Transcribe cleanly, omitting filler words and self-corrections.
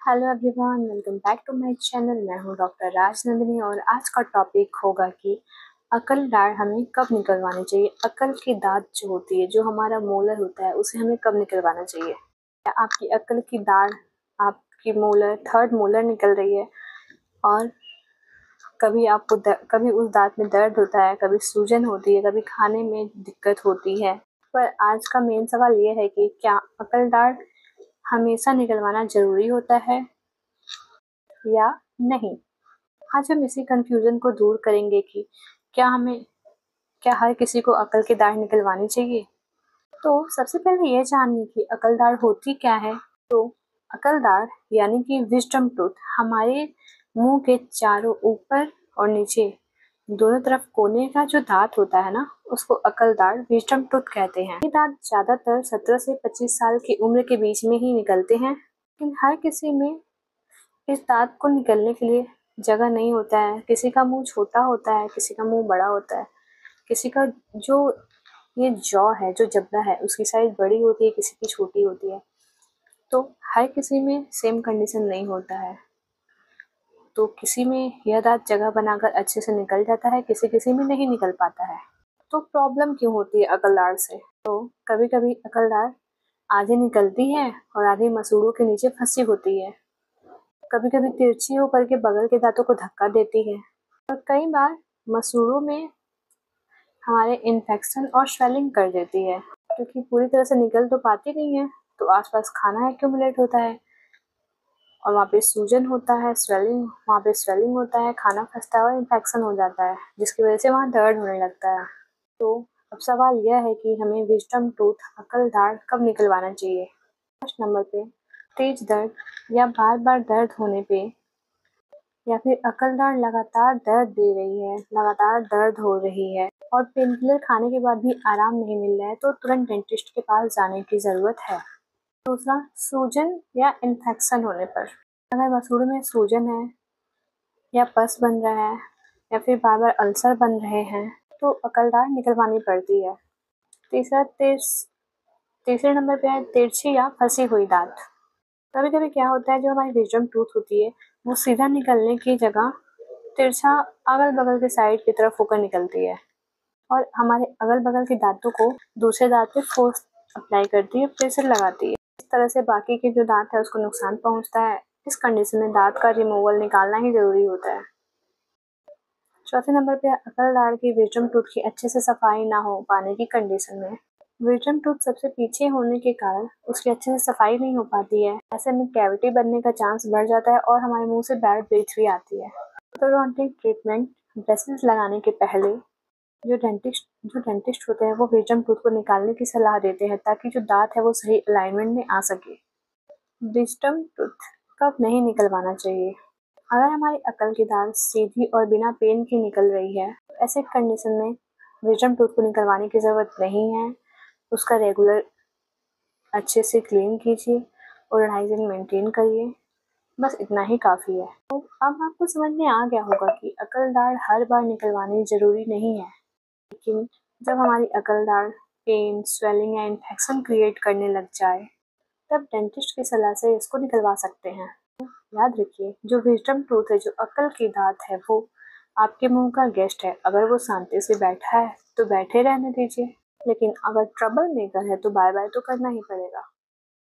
Hello everyone, welcome back to my channel. मैं हूं doctor Rajnandini और आज का टॉपिक होगा कि अकल दाढ़ हमें कब निकलवानी चाहिए। अकल की दाढ़ जो होती है, जो हमारा मोलर होता है, उसे हमें कब निकलवाना चाहिए। या आपकी अकल की दाढ़, आपकी मोलर, थर्ड मोलर निकल रही है और कभी आपको कभी उस दांत में दर्द होता है, कभी सूजन होती है, कभी खाने में दिक्कत होती है। पर आज का मेन सवाल ये है कि क्या अकल दाढ़ हमेशा निकलवाना ज़रूरी होता है या नहीं। आज हम इसी कंफ्यूजन को दूर करेंगे कि क्या हर किसी को अकल की दाढ़ निकलवानी चाहिए। तो सबसे पहले ये जानिए कि अकल दाढ़ होती क्या है। तो अकल दाढ़ यानी कि विजडम टूथ हमारे मुंह के चारों ऊपर और नीचे दोनों तरफ कोने का जो दांत होता है ना, उसको अकल दाढ़ विजडम टूथ कहते हैं। ये दांत ज्यादातर 17 से 25 साल की उम्र के बीच में ही निकलते हैं, लेकिन हर किसी में इस दांत को निकलने के लिए जगह नहीं होता है। किसी का मुंह छोटा होता है, किसी का मुंह बड़ा होता है, किसी का जो ये जॉ है, जो जबड़ा है, उसकी साइज बड़ी होती है, किसी की छोटी होती है। तो हर किसी में सेम कंडीशन नहीं होता है। तो किसी में यह दांत जगह बनाकर अच्छे से निकल जाता है, किसी किसी में नहीं निकल पाता है। तो प्रॉब्लम क्यों होती है अकल दाढ़ से। तो कभी कभी अकल दाढ़ आधी निकलती है और आधी मसूड़ों के नीचे फंसी होती है। कभी कभी तिरछी होकर के बगल के दांतों को धक्का देती है और कई बार मसूड़ों में हमारे इन्फेक्शन और स्वेलिंग कर देती है, क्योंकि पूरी तरह से निकल तो पाती नहीं है। तो आसपास खाना एक्यूमुलेट होता है और वहाँ पे सूजन होता है, स्वेलिंग होता है, खाना फंसता है और इन्फेक्शन हो जाता है, जिसकी वजह से वहाँ दर्द होने लगता है। तो अब सवाल यह है कि हमें विजडम टूथ अकल दाढ़ कब निकलवाना चाहिए। फर्स्ट नंबर पे तेज दर्द या बार बार दर्द होने पे, या फिर अकल दाढ़ लगातार दर्द दे रही है, लगातार दर्द हो रही है और पेनकिलर खाने के बाद भी आराम नहीं मिल रहा है, तो तुरंत डेंटिस्ट के पास जाने की ज़रूरत है। दूसरा, सूजन या इन्फेक्शन होने पर, अगर मसूड़ों में सूजन है या पस बन रहा है या फिर बार बार अल्सर बन रहे हैं, तो अकल दाढ़ निकलवानी पड़ती है। तीसरे नंबर पे है तिरछी या फंसी हुई दांत। कभी कभी क्या होता है, जो हमारी विजडम टूथ होती है, वो सीधा निकलने की जगह तिरछा अगल बगल के साइड की तरफ होकर निकलती है और हमारे अगल बगल के दांतों को दूसरे दांत पे फोर्स अप्लाई करती है, प्रेशर लगाती है। इस तरह से बाकी के जो दांत है उसको नुकसान पहुंचता है। इस कंडीशन में दांत का रिमूवल निकालना ही जरूरी होता है। चौथे नंबर पे अकल दाढ़ की विजडम टूथ की अच्छे से सफाई ना हो पाने की कंडीशन में, विजडम टूथ सबसे पीछे होने के कारण उसकी अच्छे से सफाई नहीं हो पाती है। ऐसे में कैविटी बनने का चांस बढ़ जाता है और हमारे मुंह से बैड ब्रीथ भी आती है। ऑर्थोडोंटिक ट्रीटमेंट, ब्रेसेस लगाने के पहले जो डेंटिस्ट होते हैं, वो विजडम टूथ को निकालने की सलाह देते हैं, ताकि जो दांत है वो सही अलाइनमेंट में आ सके। विजडम टूथ कब नहीं निकलवाना चाहिए। अगर हमारी अकल की दाढ़ सीधी और बिना पेन के निकल रही है, तो ऐसे कंडीशन में विजडम टूथ को निकलवाने की ज़रूरत नहीं है। उसका रेगुलर अच्छे से क्लीन कीजिए और हाइजीन मेंटेन करिए, बस इतना ही काफ़ी है। तो अब आपको समझ में आ गया होगा कि अकल दाढ़ हर बार निकलवानी ज़रूरी नहीं है, लेकिन जब हमारी अकल दाढ़ पेन, स्वेलिंग या इन्फेक्शन क्रिएट करने लग जाए, तब डेंटिस्ट की सलाह से इसको निकलवा सकते हैं। याद रखिए, जो विजडम टूथ है, जो अकल की दांत है, वो आपके मुंह का गेस्ट है। अगर वो शांति से बैठा है तो बैठे रहने दीजिए, लेकिन अगर ट्रबल मेकर है तो बाय बाय तो करना ही पड़ेगा।